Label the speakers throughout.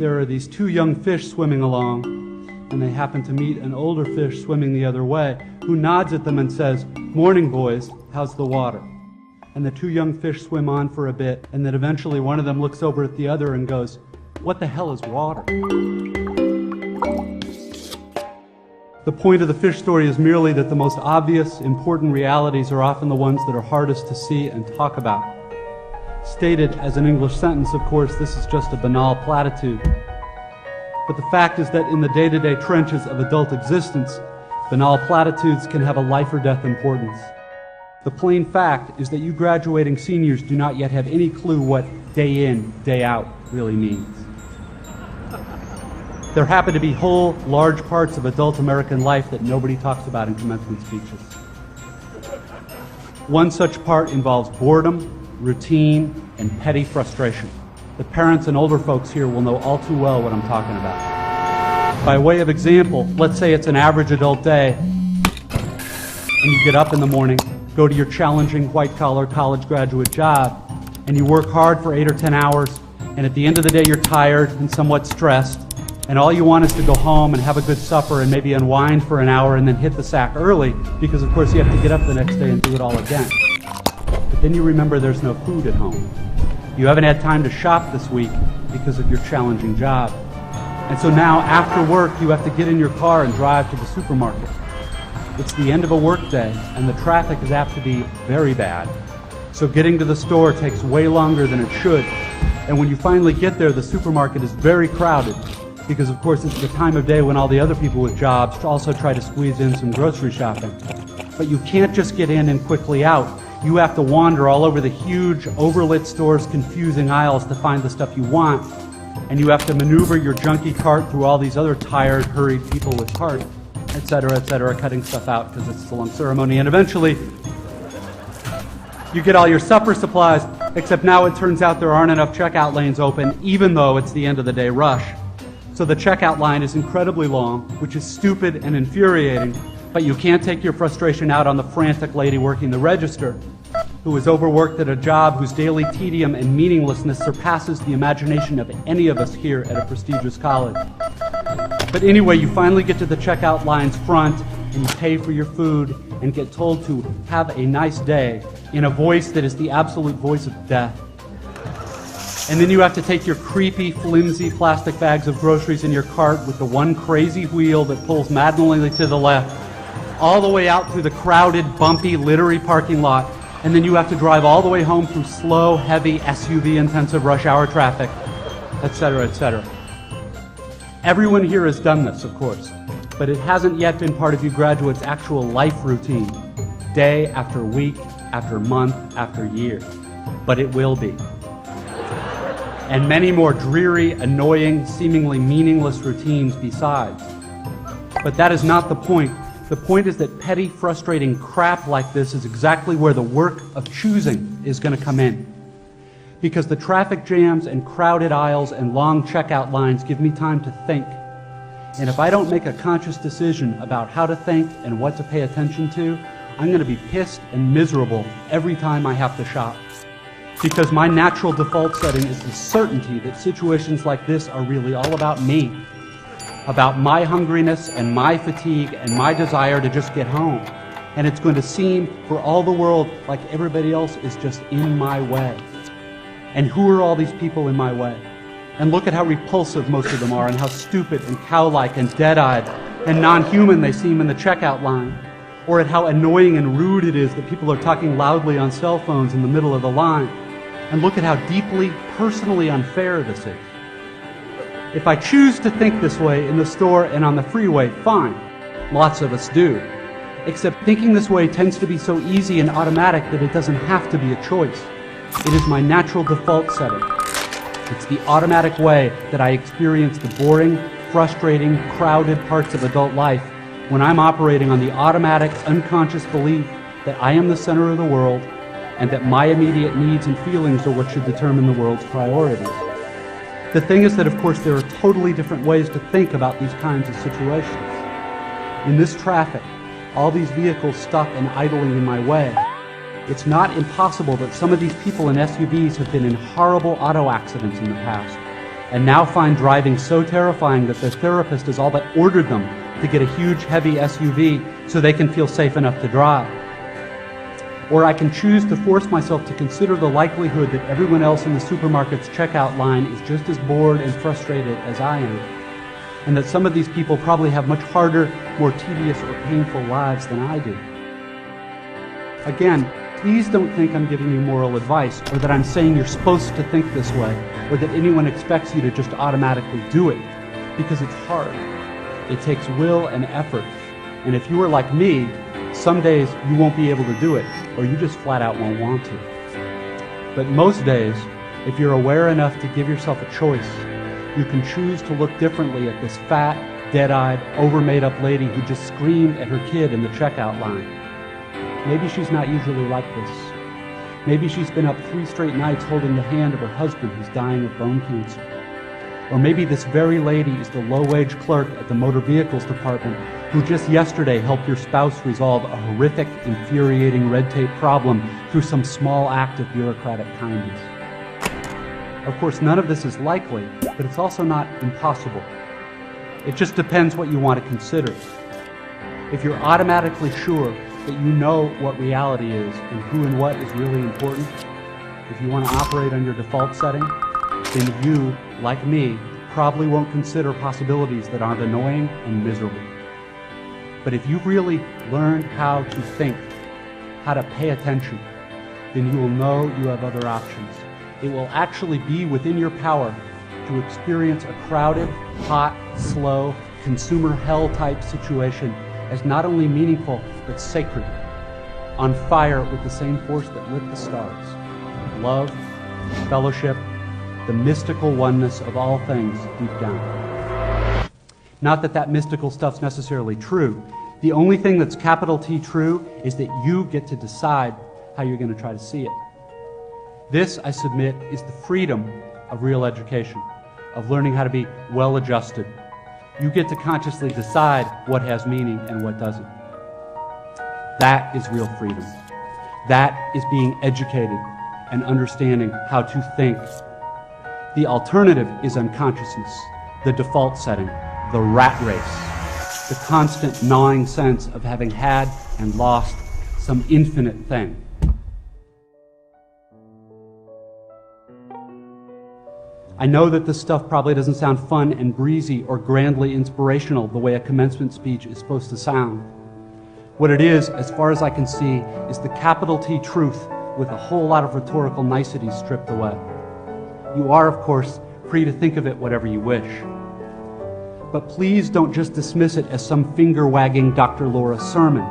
Speaker 1: there are these two young fish swimming along, and they happen to meet an older fish swimming the other way, who nods at them and says, "Morning, boys, how's the water?" And the two young fish swim on for a bit, and then eventually one of them looks over at the other and goes, "What the hell is water?" The point of the fish story is merely that the most obvious, important realities are often the ones that are hardest to see and talk about. Stated as an English sentence, of course, this is just a banal platitude. But the fact is that in the day-to-day trenches of adult existence, banal platitudes can have a life or death importance. The plain fact is that you graduating seniors do not yet have any clue what day in, day out really means. There happen to be whole, large parts of adult American life that nobody talks about in commencement speeches. One such part involves boredom, routine, and petty frustration. The parents and older folks here will know all too well what I'm talking about. By way of example, let's say it's an average adult day, and you get up in the morning, go to your challenging white-collar college graduate job, and you work hard for 8 or 10 hours, and at the end of the day you're tired and somewhat stressed, and all you want is to go home and have a good supper and maybe unwind for an hour and then hit the sack early, because of course you have to get up the next day and do it all again. But then you remember there's no food at home. You haven't had time to shop this week because of your challenging job. And so now, after work, you have to get in your car and drive to the supermarket. It's the end of a work day, and the traffic is apt to be very bad. So getting to the store takes way longer than it should. And when you finally get there, the supermarket is very crowded, because of course it's the time of day when all the other people with jobs also try to squeeze in some grocery shopping. But you can't just get in and quickly out. You have to wander all over the huge, overlit store's confusing aisles to find the stuff you want, and you have to maneuver your junky cart through all these other tired, hurried people with carts, etc., cutting stuff out because it's a long ceremony, and eventually you get all your supper supplies, except now it turns out there aren't enough checkout lanes open, even though it's the end of the day rush. So the checkout line is incredibly long, which is stupid and infuriating, but you can't take your frustration out on the frantic lady working the register, who is overworked at a job whose daily tedium and meaninglessness surpasses the imagination of any of us here at a prestigious college. But anyway, you finally get to the checkout line's front, and you pay for your food and get told to have a nice day in a voice that is the absolute voice of death. And then you have to take your creepy, flimsy plastic bags of groceries in your cart with the one crazy wheel that pulls maddeningly to the left, all the way out through the crowded, bumpy, littery parking lot, and then you have to drive all the way home through slow, heavy, SUV-intensive rush hour traffic, etc. Everyone here has done this, of course, but it hasn't yet been part of you graduates' actual life routine, day after week, after month, after year. But it will be. And many more dreary, annoying, seemingly meaningless routines besides. But that is not the point. The point is that petty, frustrating crap like this is exactly where the work of choosing is going to come in. Because the traffic jams and crowded aisles and long checkout lines give me time to think. And if I don't make a conscious decision about how to think and what to pay attention to, I'm going to be pissed and miserable every time I have to shop. Because my natural default setting is the certainty that situations like this are really all about me. About my hungriness and my fatigue and my desire to just get home. And it's going to seem for all the world like everybody else is just in my way. And who are all these people in my way? And look at how repulsive most of them are, and how stupid and cow-like and dead-eyed and non-human they seem in the checkout line. Or at how annoying and rude it is that people are talking loudly on cell phones in the middle of the line. And look at how deeply, personally unfair this is. If I choose to think this way in the store and on the freeway, fine. Lots of us do. Except thinking this way tends to be so easy and automatic that it doesn't have to be a choice. It is my natural default setting. It's the automatic way that I experience the boring, frustrating, crowded parts of adult life when I'm operating on the automatic, unconscious belief that I am the center of the world and that my immediate needs and feelings are what should determine the world's priorities. The thing is that, of course, there are totally different ways to think about these kinds of situations. In this traffic, all these vehicles stuck and idling in my way, it's not impossible that some of these people in SUVs have been in horrible auto accidents in the past, and now find driving so terrifying that their therapist has all but ordered them to get a huge, heavy SUV so they can feel safe enough to drive. Or I can choose to force myself to consider the likelihood that everyone else in the supermarket's checkout line is just as bored and frustrated as I am, and that some of these people probably have much harder, more tedious or painful lives than I do. Again, please don't think I'm giving you moral advice, or that I'm saying you're supposed to think this way, or that anyone expects you to just automatically do it, because it's hard. It takes will and effort, and if you are like me, some days you won't be able to do it, or you just flat out won't want to. But most days, if you're aware enough to give yourself a choice, you can choose to look differently at this fat, dead-eyed, over-made-up lady who just screamed at her kid in the checkout line. Maybe she's not usually like this. Maybe she's been up 3 straight nights holding the hand of her husband who's dying of bone cancer. Or maybe this very lady is the low-wage clerk at the motor vehicles department who just yesterday helped your spouse resolve a horrific, infuriating red tape problem through some small act of bureaucratic kindness. Of course, none of this is likely, but it's also not impossible. It just depends what you want to consider. If you're automatically sure that you know what reality is and who and what is really important, if you want to operate on your default setting, then you, like me, probably won't consider possibilities that aren't annoying and miserable. But if you've really learned how to think, how to pay attention, then you will know you have other options. It will actually be within your power to experience a crowded, hot, slow, consumer hell-type situation as not only meaningful, but sacred, on fire with the same force that lit the stars. Love, fellowship, the mystical oneness of all things deep down. Not that that mystical stuff's necessarily true. The only thing that's capital T true is that you get to decide how you're going to try to see it. This, I submit, is the freedom of real education, of learning how to be well-adjusted. You get to consciously decide what has meaning and what doesn't. That is real freedom. That is being educated and understanding how to think. The alternative is unconsciousness, the default setting, the rat race, the constant gnawing sense of having had and lost some infinite thing. I know that this stuff probably doesn't sound fun and breezy or grandly inspirational the way a commencement speech is supposed to sound. What it is, as far as I can see, is the capital T truth with a whole lot of rhetorical niceties stripped away. You are, of course, free to think of it whatever you wish. But please don't just dismiss it as some finger-wagging Dr. Laura sermon.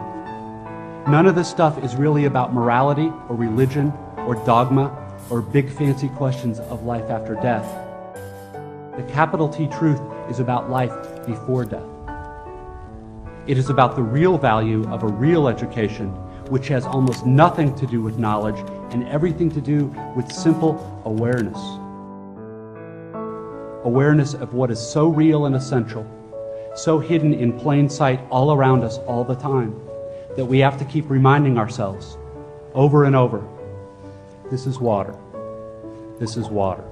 Speaker 1: None of this stuff is really about morality or religion or dogma or big fancy questions of life after death. The capital T truth is about life before death. It is about the real value of a real education, which has almost nothing to do with knowledge and everything to do with simple awareness. Awareness of what is so real and essential, so hidden in plain sight all around us all the time, that we have to keep reminding ourselves over and over, this is water. This is water.